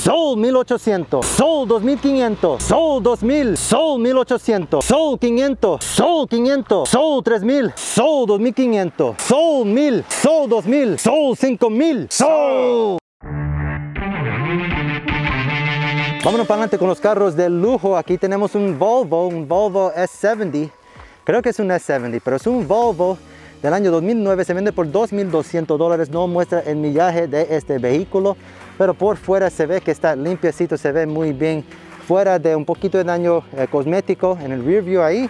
Sold 1800, sold 2500, sold 2000, sold 1800, sold 500, sold 500, sold 3000, sold 2500, sold 1000, sold 2000, sold 5000, sold. Vámonos para adelante con los carros de lujo. Aquí tenemos un Volvo S70. Creo que es un S70, pero es un Volvo del año 2009. Se vende por $2,200. No muestra el millaje de este vehículo, pero por fuera se ve que está limpiecito, se ve muy bien. Fuera de un poquito de daño cosmético en el rear view ahí.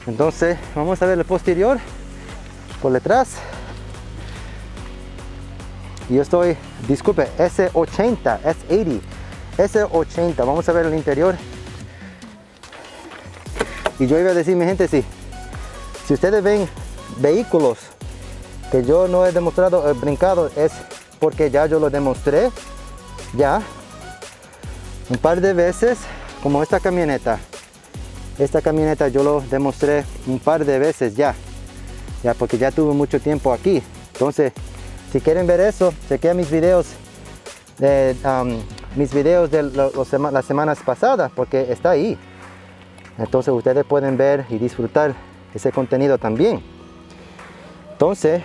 Entonces vamos a ver el posterior por detrás. Y yo estoy, disculpe, S80, S80. S80, vamos a ver el interior. Y yo iba a decir, mi gente, si ustedes ven vehículos que yo no he demostrado, brincado, es porque ya yo lo demostré ya un par de veces, como esta camioneta yo lo demostré un par de veces ya porque ya tuve mucho tiempo aquí. Entonces, si quieren ver eso, chequea mis videos de las semanas pasadas, porque está ahí. Entonces ustedes pueden ver y disfrutar ese contenido también. Entonces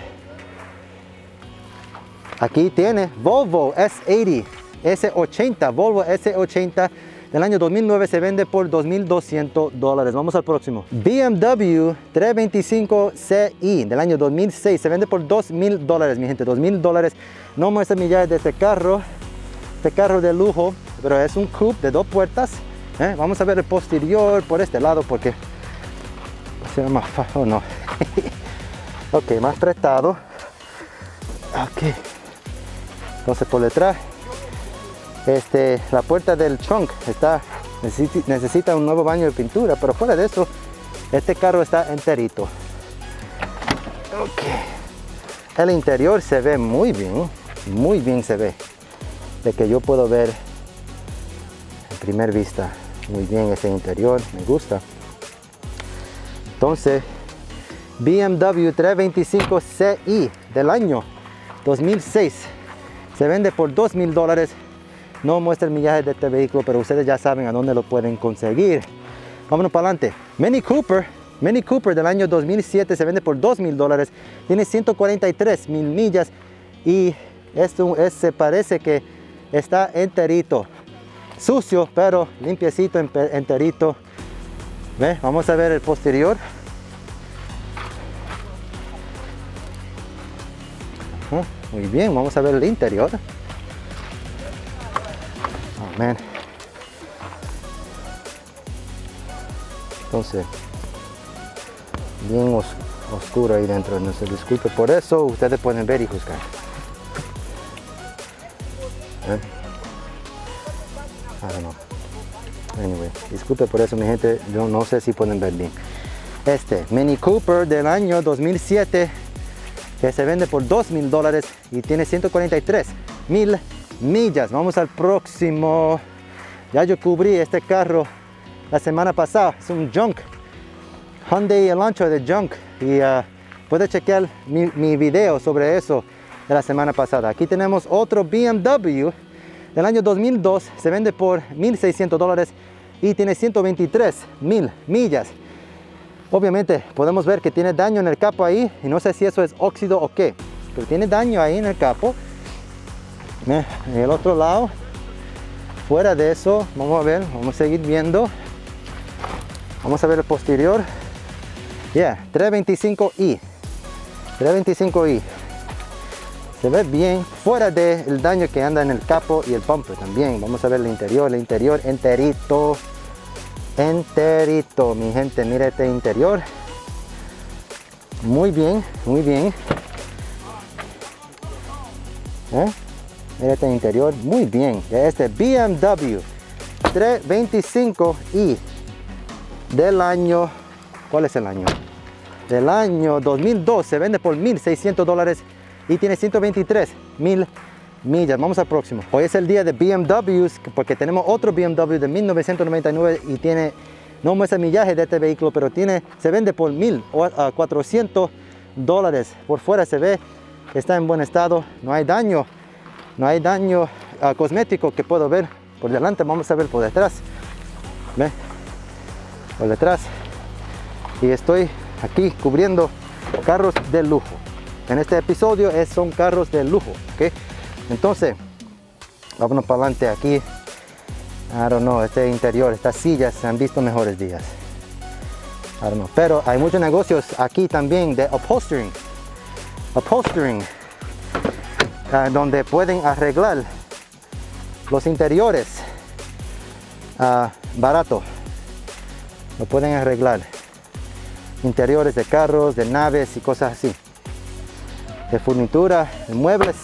aquí tiene Volvo S80, Volvo S80 del año 2009. Se vende por $2,200. Vamos al próximo. BMW 325 Ci del año 2006. Se vende por $2,000, mi gente, $2,000. No muestra millajes de este carro de lujo, pero es un coupe de 2 puertas. Vamos a ver el posterior por este lado, porque será más fácil, no. Ok, más prestado. Ok, entonces por detrás, la puerta del trunk necesita un nuevo baño de pintura, pero fuera de eso, este carro está enterito. Ok, el interior se ve muy bien se ve, de que yo puedo ver en primer vista muy bien ese interior, me gusta. Entonces, BMW 325 Ci del año 2006 se vende por $2,000. No muestra el millaje de este vehículo, pero ustedes ya saben a dónde lo pueden conseguir. Vámonos para adelante. Mini Cooper del año 2007 se vende por $2,000. Tiene 143,000 millas y se parece que está enterito, sucio pero limpiecito, enterito. ¿Ve? Vamos a ver el posterior. Muy bien, vamos a ver el interior. Oh, man. Entonces, bien oscuro ahí dentro, no se disculpe por eso, ustedes pueden ver y juzgar. I don't know. Anyway, disculpe por eso, mi gente, yo no sé si pueden ver bien. Mini Cooper del año 2007 que se vende por $2,000 y tiene 143,000 millas. Vamos al próximo. Ya yo cubrí este carro la semana pasada, es un junk, Hyundai Elantra de junk, y puede chequear mi video sobre eso de la semana pasada. Aquí tenemos otro BMW del año 2002, se vende por $1,600 y tiene 123,000 millas. Obviamente podemos ver que tiene daño en el capo ahí, y no sé si eso es óxido o qué, pero tiene daño ahí en el capo. En el otro lado, fuera de eso, vamos a ver, vamos a seguir viendo. Vamos a ver el posterior. 325i. Se ve bien, fuera del daño que anda en el capo y el bumper también. Vamos a ver el interior enterito, mi gente. Mira este interior, muy bien. Mira este interior, muy bien. Este BMW 325i del año, ¿cuál es el año? Del año 2002, se vende por $1,600 y tiene 123,000 millas. Vamos al próximo. Hoy es el día de BMWs, porque tenemos otro BMW de 1999 y no muestra millaje de este vehículo, pero se vende por $1,400. Por fuera se ve que está en buen estado, no hay daño cosmético que puedo ver por delante, vamos a ver por detrás. ¿Ve? Por detrás. Y estoy aquí cubriendo carros de lujo. En este episodio son carros de lujo, ¿ok? Entonces, vámonos para adelante aquí. I don't know, este interior, estas sillas se han visto mejores días. I don't know. Pero hay muchos negocios aquí también de upholstering. Donde pueden arreglar los interiores barato. Lo pueden arreglar. Interiores de carros, de naves y cosas así. De furnitura, de muebles.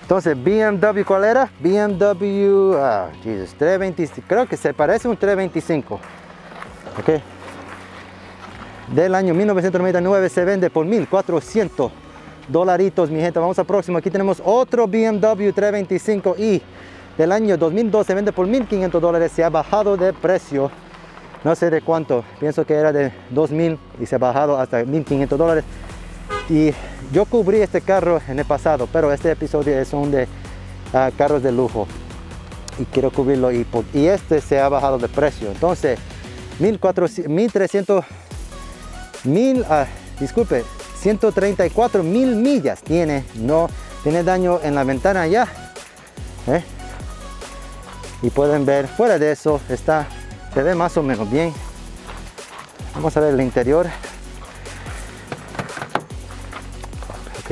Entonces, BMW, ¿cuál era? BMW, Jesus, 325, creo que se parece a un 325. Ok. Del año 1999 se vende por $1,400, mi gente. Vamos al próximo. Aquí tenemos otro BMW 325i del año 2002. Se vende por $1,500. Se ha bajado de precio. No sé de cuánto. Pienso que era de $2,000 y se ha bajado hasta $1,500. Y yo cubrí este carro en el pasado, pero este episodio es un de carros de lujo. Y quiero cubrirlo. Y este se ha bajado de precio. Entonces, 134,000 millas tiene, no tiene daño en la ventana ya. Y pueden ver, fuera de eso, se ve más o menos bien. Vamos a ver el interior. Ok.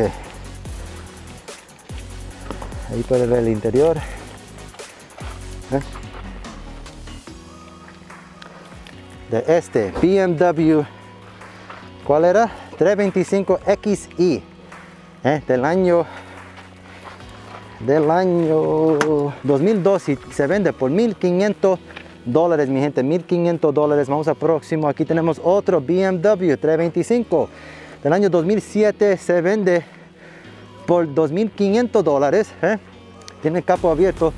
Ahí pueden ver el interior. De este BMW, ¿cuál era? 325xi, del año 2002 y se vende por $1,500, mi gente, $1,500. Vamos al próximo. Aquí tenemos otro BMW 325 del año 2007, se vende por $2,500. Tiene el capo abierto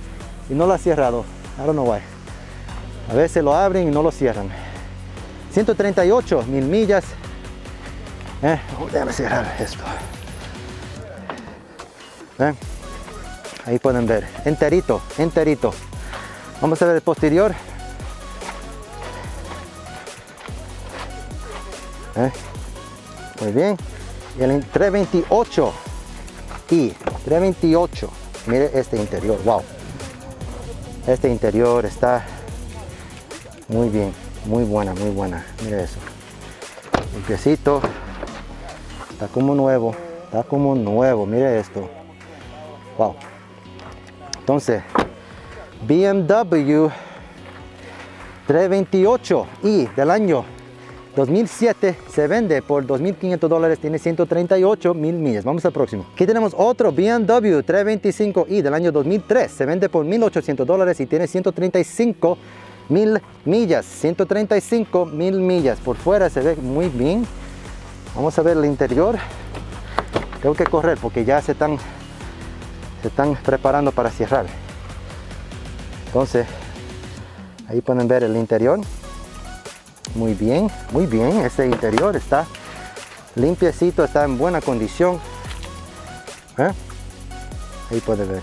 y no lo ha cerrado. I don't know why. A veces lo abren y no lo cierran. 138,000 millas. Déjame cerrar esto. Ahí pueden ver, enterito. Vamos a ver el posterior. Muy bien. Y el 328. Mire este interior, wow. Este interior está muy bien, muy buena. Mire eso. Limpiecito. Está como nuevo, mire esto. Wow. Entonces, BMW 328i del año 2007 se vende por $2,500, tiene 138,000 millas. Vamos al próximo. Aquí tenemos otro BMW 325i del año 2003, se vende por $1,800 y tiene 135,000 millas. 135,000 millas. Por fuera se ve muy bien. Vamos a ver el interior. Tengo que correr porque ya se están preparando para cerrar. Entonces, ahí pueden ver el interior. Muy bien. Este interior está limpiecito, está en buena condición. Ahí pueden ver.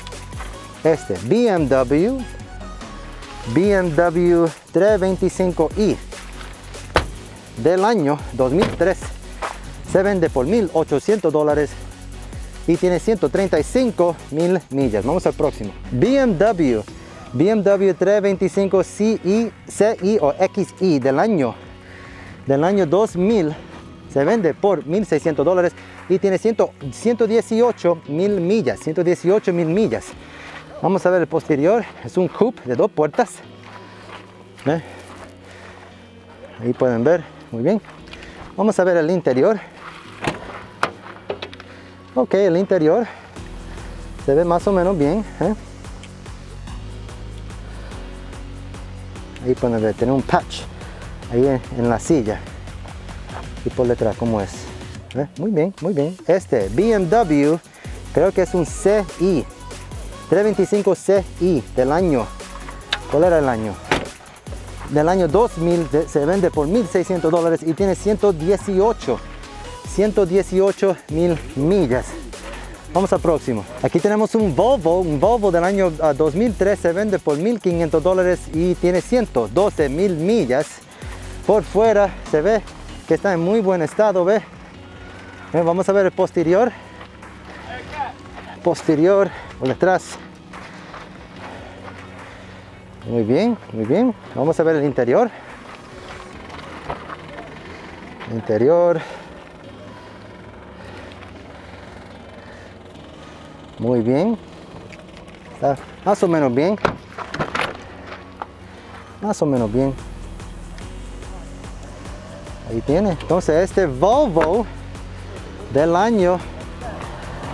Este BMW 325i del año 2003. Se vende por $1,800 y tiene 135,000 millas. Vamos al próximo. BMW 325 CI o XI del año 2000. Se vende por $1,600 y tiene 118,000 millas. 118,000 millas. Vamos a ver el posterior. Es un coupe de 2 puertas. Ahí pueden ver. Muy bien. Vamos a ver el interior. Ok, el interior se ve más o menos bien. Ahí pueden ver, tiene un patch ahí en la silla. Y por detrás, ¿cómo es? Muy bien. Este BMW, creo que es un CI. 325 CI del año. ¿Cuál era el año? Del año 2000, se vende por $1,600 y tiene 118,000 millas. Vamos al próximo. Aquí tenemos un Volvo del año 2003, se vende por $1,500 y tiene 112,000 millas. Por fuera se ve que está en muy buen estado, ¿ve? Vamos a ver el posterior. Posterior por detrás. Muy bien, muy bien. Vamos a ver el interior. Interior. Muy bien. Está más o menos bien. Más o menos bien. Ahí tiene. Entonces este Volvo del año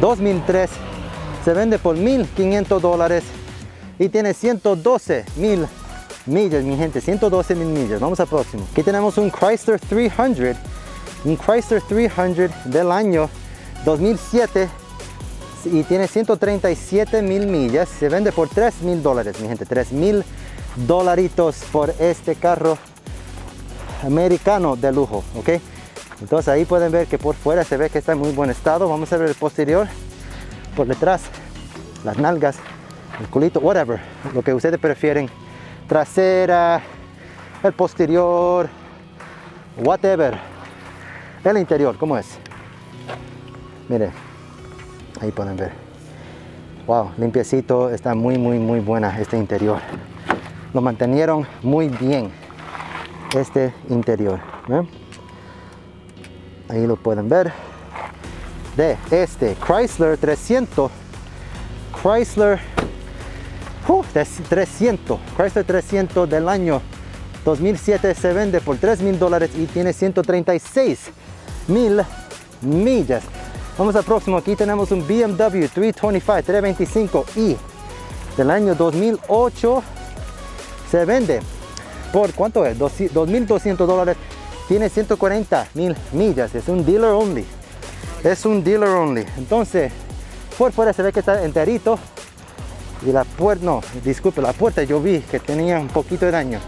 2003 se vende por $1,500 y tiene 112,000 millas, mi gente, 112,000 millas. Vamos al próximo. Aquí tenemos un Chrysler 300, un Chrysler 300 del año 2007 y tiene 137,000 millas. Se vende por $3,000, mi gente, $3,000 por este carro americano de lujo, ok. Entonces ahí pueden ver que por fuera se ve que está en muy buen estado. Vamos a ver el posterior, por detrás, las nalgas, el culito, whatever, lo que ustedes prefieren, trasera, el posterior, whatever. El interior, ¿cómo es? Miren, ahí pueden ver. Wow, limpiecito, está muy buena este interior. Lo mantenieron muy bien este interior, ¿ven? Ahí lo pueden ver. De este Chrysler 300, Chrysler 300 del año 2007 se vende por $3,000 y tiene 136,000 millas. Vamos al próximo. Aquí tenemos un BMW 325i del año 2008. Se vende por, ¿cuánto es? $2,200. Tiene 140,000 millas. Es un dealer only. Es un dealer only. Entonces, por fuera se ve que está enterito. Y la puerta, no, disculpe, la puerta yo vi que tenía un poquito de daño.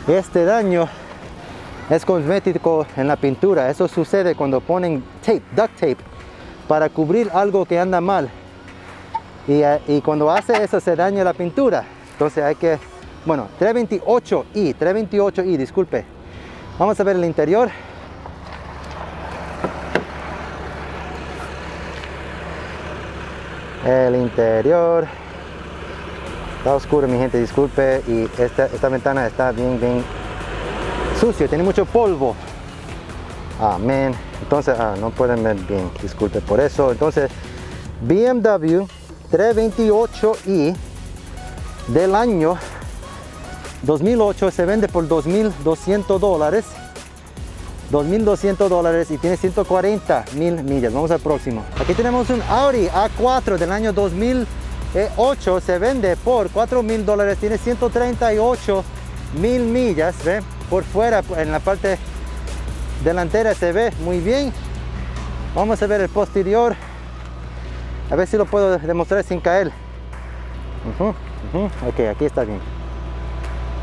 Este daño es cosmético en la pintura. Eso sucede cuando ponen tape, duct tape, para cubrir algo que anda mal. Y cuando hace eso se daña la pintura. Entonces hay que, bueno, 328i, disculpe. Vamos a ver el interior. El interior está oscuro, mi gente, disculpe. Y esta ventana está bien sucio, tiene mucho polvo. Amén. Entonces no pueden ver bien, disculpe por eso. Entonces BMW 328i del año 2008 se vende por $2,200. $2,200 y tiene 140,000 millas. Vamos al próximo. Aquí tenemos un Audi A4 del año 2008. Se vende por $4,000. Tiene 138,000 millas. ¿Ve? Por fuera, en la parte delantera se ve muy bien. Vamos a ver el posterior. A ver si lo puedo demostrar sin caer. Ok, aquí está bien.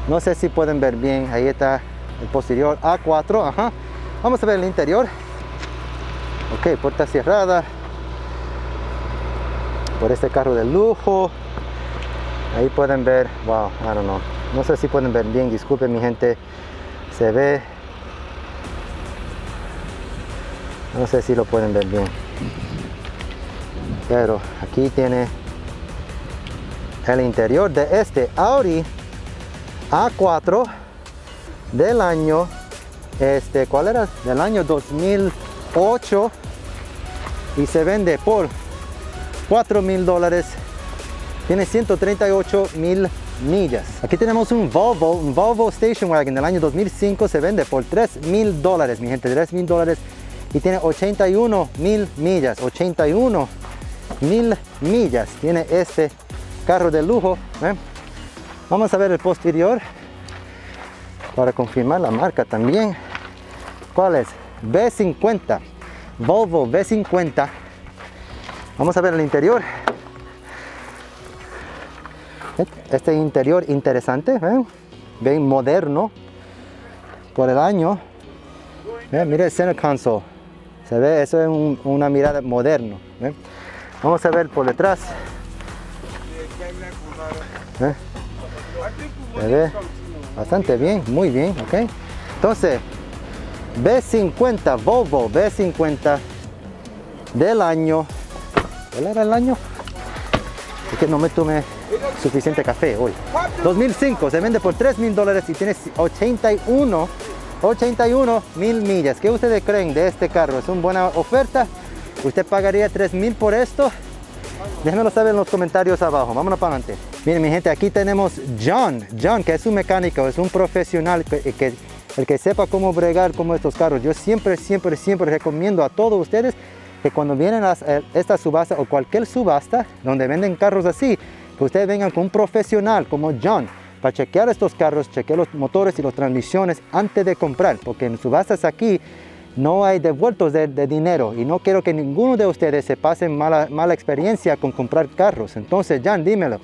No sé si pueden ver bien. Ahí está el posterior A4. Ajá. Vamos a ver el interior. Ok, puerta cerrada. Por este carro de lujo. Ahí pueden ver. Wow, I don't know. No sé si pueden ver bien. Disculpen, mi gente. Se ve. No sé si lo pueden ver bien. Pero aquí tiene el interior de este Audi A4 del año, ¿cuál era? Del año 2008 y se vende por $4,000. Tiene 138,000 millas. Aquí tenemos un Volvo Station Wagon del año 2005. Se vende por $3,000, mi gente, $3,000 y tiene 81,000 millas. 81,000 millas tiene este carro de lujo. Vamos a ver el posterior para confirmar la marca también. ¿Cuál es? V50, Volvo V50. Vamos a ver el interior. Este interior interesante, bien moderno por el año. Mire el center console, Se ve, eso es una mirada moderno. ¿Ve? Vamos a ver por detrás. ¿Ve? Se ve bastante bien, muy bien, ok. Entonces, B50, Volvo B50 del año, ¿cuál era el año? Es que no me tomé suficiente café hoy. 2005, se vende por $3,000 y tiene 81 mil millas. ¿Qué ustedes creen de este carro? ¿Es una buena oferta? ¿Usted pagaría $3,000 por esto? Déjenmelo saber en los comentarios abajo. Vámonos para adelante. Miren mi gente, aquí tenemos John, que es un mecánico, es un profesional el que sepa cómo bregar como estos carros. Yo siempre recomiendo a todos ustedes que cuando vienen a esta subasta o cualquier subasta donde venden carros así, que ustedes vengan con un profesional como John para chequear estos carros, chequear los motores y las transmisiones antes de comprar, porque en subastas aquí no hay devueltos de dinero y no quiero que ninguno de ustedes se pase mala experiencia con comprar carros. Entonces, John, dímelo.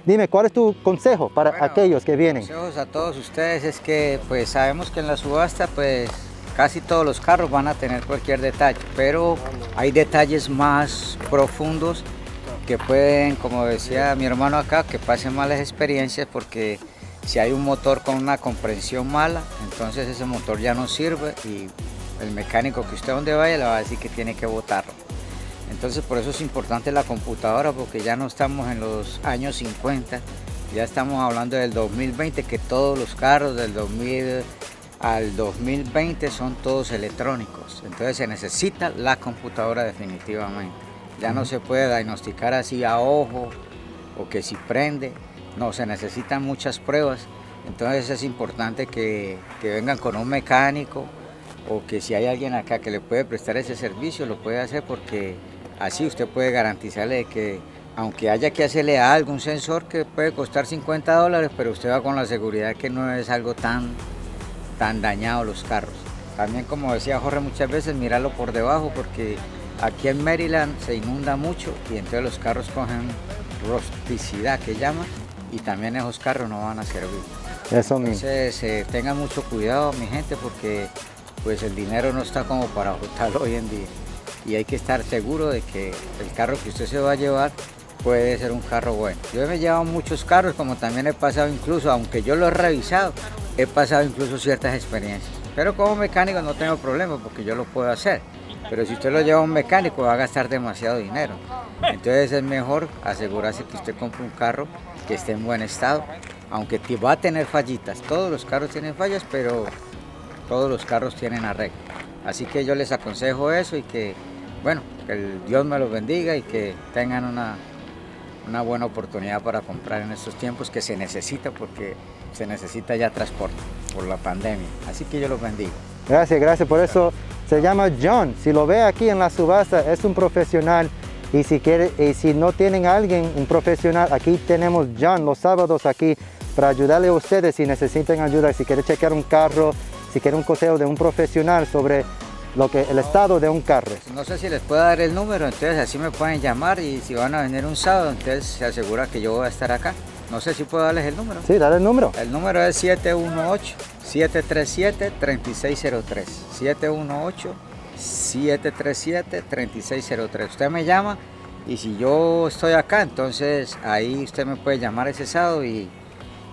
Dime, ¿cuál es tu consejo para aquellos que vienen? Consejos a todos ustedes es que pues sabemos que en la subasta pues casi todos los carros van a tener cualquier detalle, pero hay detalles más profundos que pueden, como decía mi hermano acá, que pasen malas experiencias, porque si hay un motor con una comprensión mala, entonces ese motor ya no sirve y el mecánico que usted donde vaya le va a decir que tiene que botarlo. Entonces por eso es importante la computadora, porque ya no estamos en los años 50, ya estamos hablando del 2020, que todos los carros del 2000 al 2020 son todos electrónicos. Entonces se necesita la computadora definitivamente. Ya no se puede diagnosticar así a ojo o que si prende, no, se necesitan muchas pruebas. Entonces es importante que vengan con un mecánico, o que si hay alguien acá que le puede prestar ese servicio, lo puede hacer, porque así usted puede garantizarle que aunque haya que hacerle algo, un sensor que puede costar $50, pero usted va con la seguridad que no es algo tan dañado los carros. También, como decía Jorge muchas veces, mirarlo por debajo, porque aquí en Maryland se inunda mucho y entonces los carros cogen rusticidad, que llaman, y también esos carros no van a servir. Eso mismo. Entonces tengan mucho cuidado, mi gente, porque pues el dinero no está como para botarlo hoy en día, y hay que estar seguro de que el carro que usted se va a llevar puede ser un carro bueno. Yo me he llevado muchos carros, como también he pasado incluso, aunque yo lo he revisado, he pasado incluso ciertas experiencias, pero como mecánico no tengo problema porque yo lo puedo hacer. Pero si usted lo lleva a un mecánico va a gastar demasiado dinero. Entonces es mejor asegurarse que usted compre un carro que esté en buen estado, aunque va a tener fallitas. Todos los carros tienen fallas, pero todos los carros tienen arreglo. Así que yo les aconsejo eso, y que, bueno, que el Dios me los bendiga y que tengan una buena oportunidad para comprar en estos tiempos que se necesita, porque se necesita ya transporte por la pandemia. Así que yo los bendigo. Gracias por eso. Se llama John. Si lo ve aquí en la subasta, es un profesional. Y si no tienen a alguien, un profesional, aquí tenemos John los sábados aquí para ayudarle a ustedes si necesitan ayuda, si quieren chequear un carro, si quieren un consejo de un profesional sobre el estado de un carro. No sé si les puedo dar el número, entonces así me pueden llamar, y si van a venir un sábado, entonces se asegura que yo voy a estar acá. No sé si puedo darles el número. Sí, dale el número. El número es 718-737-3603. 718-737-3603. Usted me llama, y si yo estoy acá, entonces ahí usted me puede llamar ese sábado y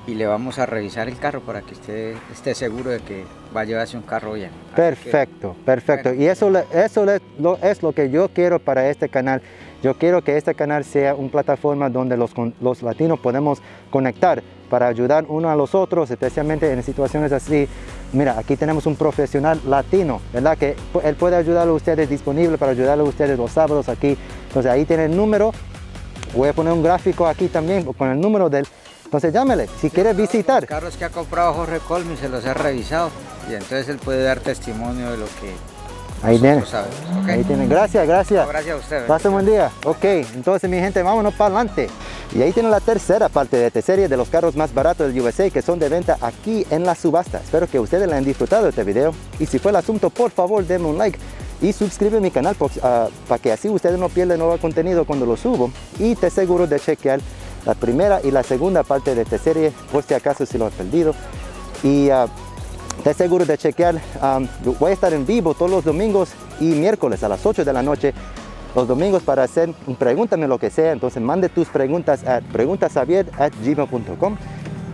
le vamos a revisar el carro para que usted esté seguro de que va a llevarse un carro bien. Perfecto. Bueno, y eso es lo que yo quiero para este canal. Yo quiero que este canal sea una plataforma donde los latinos podemos conectar para ayudar uno a los otros, especialmente en situaciones así. Mira, aquí tenemos un profesional latino, ¿verdad? Que él puede ayudarle a ustedes, disponible para ayudarle a ustedes los sábados aquí. Entonces ahí tiene el número. Voy a poner un gráfico aquí también con el número del. Entonces llámele, si quiere visitar. Los carros que ha comprado Jorge Colmi se los he revisado, y entonces él puede dar testimonio de lo que ahí tiene. Okay. Ahí tiene. Gracias. No, gracias a usted. Pase un buen día. Ok, entonces mi gente, vámonos para adelante. Y ahí tiene la tercera parte de esta serie de los carros más baratos del USA que son de venta aquí en la subasta. Espero que ustedes la hayan disfrutado de este video. Y si fue el asunto, por favor, denme un like y suscríbete a mi canal para que así ustedes no pierdan nuevo contenido cuando lo subo. Y te aseguro de chequear la primera y la segunda parte de esta serie, por si acaso si lo has perdido. Y es seguro de chequear. Voy a estar en vivo todos los domingos y miércoles a las 8 de la noche. Los domingos para hacer pregúntame lo que sea. Entonces mande tus preguntas a preguntasavier@gmail.com.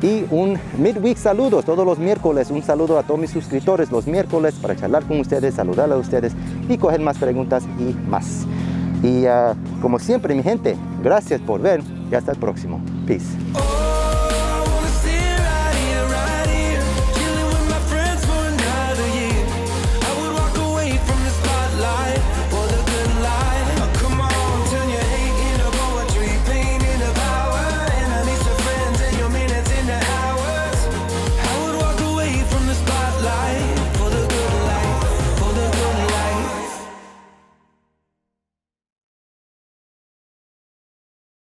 Y un midweek saludos todos los miércoles. Un saludo a todos mis suscriptores los miércoles para charlar con ustedes, saludarles a ustedes y coger más preguntas y más. Y como siempre, mi gente, gracias por ver y hasta el próximo. Peace.